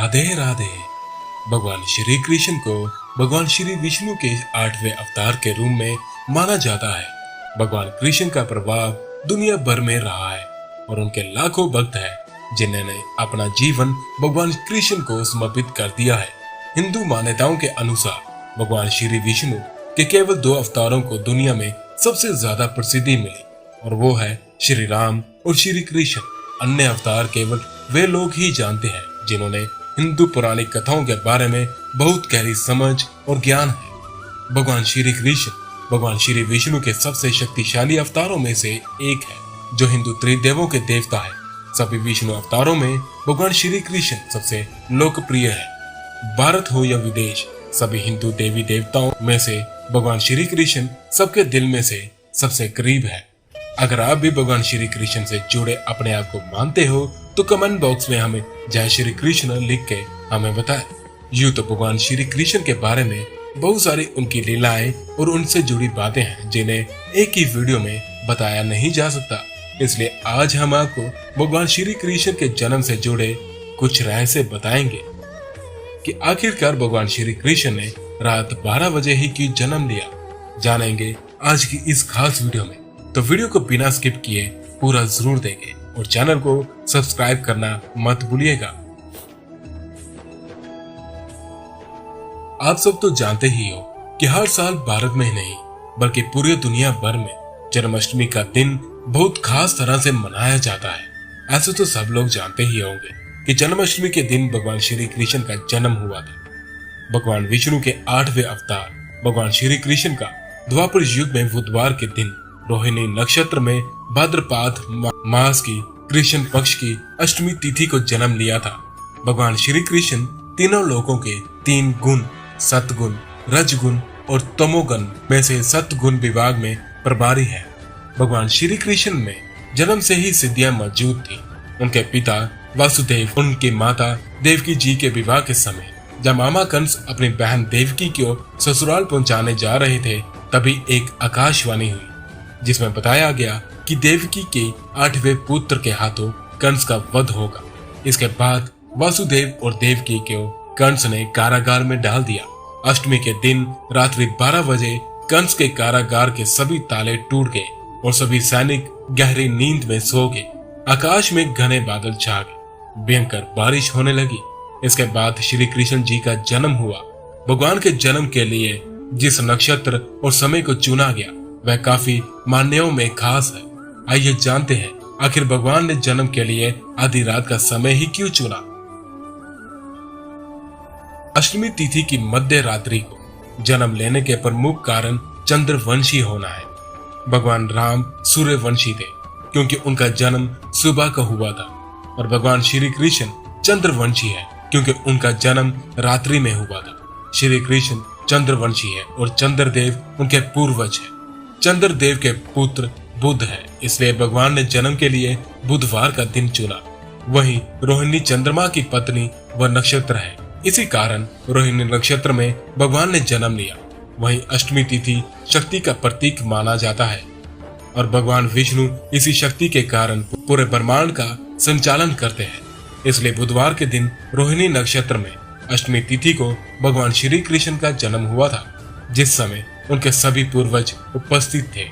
राधे राधे। भगवान श्री कृष्ण को भगवान श्री विष्णु के 8वें अवतार के रूप में माना जाता है। भगवान कृष्ण का प्रभाव दुनिया भर में रहा है और उनके लाखों भक्त हैं जिन्होंने अपना जीवन भगवान कृष्ण को समर्पित कर दिया है। हिंदू मान्यताओं के अनुसार भगवान श्री विष्णु के केवल 2 अवतारों को दुनिया में सबसे ज्यादा प्रसिद्धि मिली और वो है श्री राम और श्री कृष्ण। अन्य अवतार केवल वे लोग ही जानते हैं जिन्होंने हिंदू पौराणिक कथाओं के बारे में बहुत गहरी समझ और ज्ञान है। भगवान श्री कृष्ण भगवान श्री विष्णु के सबसे शक्तिशाली अवतारों में से एक है जो हिंदू त्रिदेवों के देवता है। सभी विष्णु अवतारों में भगवान श्री कृष्ण सबसे लोकप्रिय है। भारत हो या विदेश, सभी हिंदू देवी देवताओं में से भगवान श्री कृष्ण सबके दिल में से सबसे करीब है। अगर आप भी भगवान श्री कृष्ण से जुड़े अपने आप को मानते हो तो कमेंट बॉक्स में हमें जय श्री कृष्ण लिख के हमें बताएं। यूं तो भगवान श्री कृष्ण के बारे में बहुत सारी उनकी लीलाएं और उनसे जुड़ी बातें हैं जिन्हें एक ही वीडियो में बताया नहीं जा सकता। इसलिए आज हम आपको भगवान श्री कृष्ण के जन्म से जुड़े कुछ रहस्य बताएंगे कि आखिरकार भगवान श्री कृष्ण ने रात 12 बजे ही क्यों जन्म लिया। जानेंगे आज की इस खास वीडियो में, तो वीडियो को बिना स्किप किए पूरा जरूर देखें और चैनल को सब्सक्राइब करना मत भूलिएगा। आप सब तो जानते ही हो कि हर साल भारत में नहीं बल्कि पूरी दुनिया भर में जन्माष्टमी का दिन बहुत खास तरह से मनाया जाता है। ऐसे तो सब लोग जानते ही होंगे कि जन्माष्टमी के दिन भगवान श्री कृष्ण का जन्म हुआ था। भगवान विष्णु के 8वें अवतार भगवान श्री कृष्ण का द्वापर युग में बुधवार के दिन रोहिणी नक्षत्र में भाद्रपद मास की कृष्ण पक्ष की अष्टमी तिथि को जन्म लिया था। भगवान श्री कृष्ण तीनों लोकों के 3 गुण सतगुण, रजगुण और तमोगुण में से सतगुण विभाग में प्रभारी है। भगवान श्री कृष्ण में जन्म से ही सिद्धियां मौजूद थी। उनके पिता वासुदेव उनकी माता देवकी जी के विवाह के समय जब मामा कंस अपनी बहन देवकी को ससुराल पहुंचाने जा रहे थे तभी एक आकाशवाणी हुई जिसमें बताया गया कि देवकी के 8वें पुत्र के हाथों कंस का वध होगा। इसके बाद वासुदेव और देवकी को कंस ने कारागार में डाल दिया। अष्टमी के दिन रात्रि 12 बजे कंस के कारागार के सभी ताले टूट गए और सभी सैनिक गहरी नींद में सो गए। आकाश में घने बादल छा गए, भयंकर बारिश होने लगी। इसके बाद श्री कृष्ण जी का जन्म हुआ। भगवान के जन्म के लिए जिस नक्षत्र और समय को चुना गया वह काफी मान्यों में खास है। आइए जानते हैं आखिर भगवान ने जन्म के लिए आधी रात का समय ही क्यों चुना। अष्टमी तिथि की मध्य रात्रि को जन्म लेने के प्रमुख कारण चंद्रवंशी होना है। भगवान राम सूर्यवंशी थे क्योंकि उनका जन्म सुबह का हुआ था और भगवान श्री कृष्ण चंद्रवंशी है क्योंकि उनका जन्म रात्रि में हुआ था। श्री कृष्ण चंद्रवंशी है और चंद्रदेव उनके पूर्वज है। चंद्रदेव के पुत्र बुध है, इसलिए भगवान ने जन्म के लिए बुधवार का दिन चुना। वहीं रोहिणी चंद्रमा की पत्नी व नक्षत्र है, इसी कारण रोहिणी नक्षत्र में भगवान ने जन्म लिया। वहीं अष्टमी तिथि शक्ति का प्रतीक माना जाता है और भगवान विष्णु इसी शक्ति के कारण पूरे ब्रह्मांड का संचालन करते हैं। इसलिए बुधवार के दिन रोहिणी नक्षत्र में अष्टमी तिथि को भगवान श्री कृष्ण का जन्म हुआ था, जिस समय उनके सभी पूर्वज उपस्थित थे।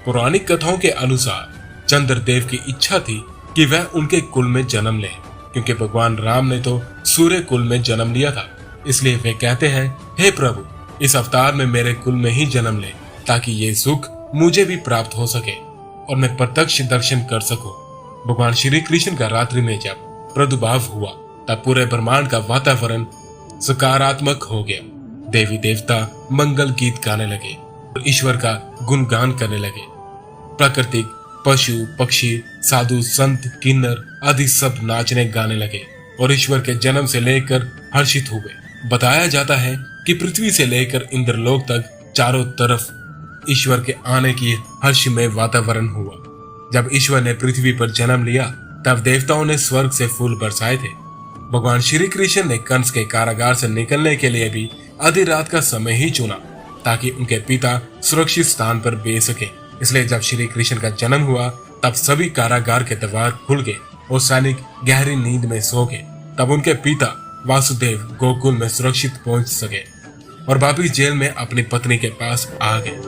पौराणिक कथाओं के अनुसार चंद्रदेव की इच्छा थी कि वह उनके कुल में जन्म ले क्योंकि भगवान राम ने तो सूर्य कुल में जन्म लिया था। इसलिए वे कहते हैं, हे प्रभु, इस अवतार में मेरे कुल में ही जन्म ले ताकि ये सुख मुझे भी प्राप्त हो सके और मैं प्रत्यक्ष दर्शन कर सकूं। भगवान श्री कृष्ण का रात्रि में जब प्रादुर्भाव हुआ तब पूरे ब्रह्मांड का वातावरण सकारात्मक हो गया। देवी देवता मंगल गीत गाने लगे और ईश्वर का गुणगान करने लगे। प्राकृतिक पशु पक्षी साधु संत किन्नर आदि सब नाचने गाने लगे और ईश्वर के जन्म से लेकर हर्षित हुए। बताया जाता है कि पृथ्वी से लेकर इंद्रलोक तक चारों तरफ ईश्वर के आने की हर्षमय वातावरण हुआ। जब ईश्वर ने पृथ्वी पर जन्म लिया तब देवताओं ने स्वर्ग से फूल बरसाए थे। भगवान श्री कृष्ण ने कंस के कारागार से निकलने के लिए भी आधी रात का समय ही चुना ताकि उनके पिता सुरक्षित स्थान पर बेच सके। इसलिए जब श्री कृष्ण का जन्म हुआ तब सभी कारागार के द्वार खुल गए और सैनिक गहरी नींद में सो गए। तब उनके पिता वासुदेव गोकुल में सुरक्षित पहुंच सके और वापिस जेल में अपनी पत्नी के पास आ गए।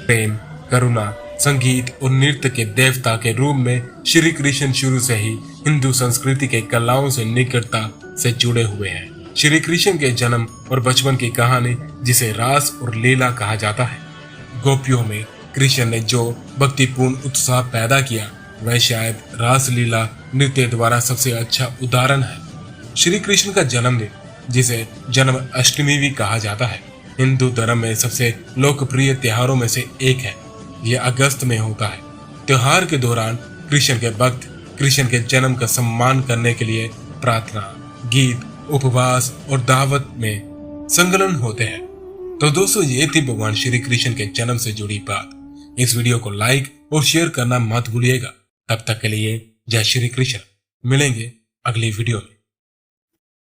प्रेम, करुणा, संगीत और नृत्य के देवता के रूप में श्री कृष्ण शुरू से ही हिंदू संस्कृति के कलाओं से निकटता से जुड़े हुए हैं। श्री कृष्ण के जन्म और बचपन की कहानी, जिसे रास और लीला कहा जाता है, गोपियों में कृष्ण ने जो भक्तिपूर्ण उत्साह पैदा किया, वह शायद रास लीला नृत्य द्वारा सबसे अच्छा उदाहरण है। श्री कृष्ण का जन्मदिन, जिसे जन्म अष्टमी भी कहा जाता है, हिंदू धर्म में सबसे लोकप्रिय त्योहारों में से एक है। यह अगस्त में होता है। त्योहार के दौरान कृष्ण के भक्त कृष्ण के जन्म का सम्मान करने के लिए प्रार्थना, गीत, उपवास और दावत में संलग्न होते हैं। तो दोस्तों, ये थी भगवान श्री कृष्ण के जन्म से जुड़ी बात। इस वीडियो को लाइक और शेयर करना मत भूलिएगा। तब तक के लिए जय श्री कृष्ण। मिलेंगे अगली वीडियो में।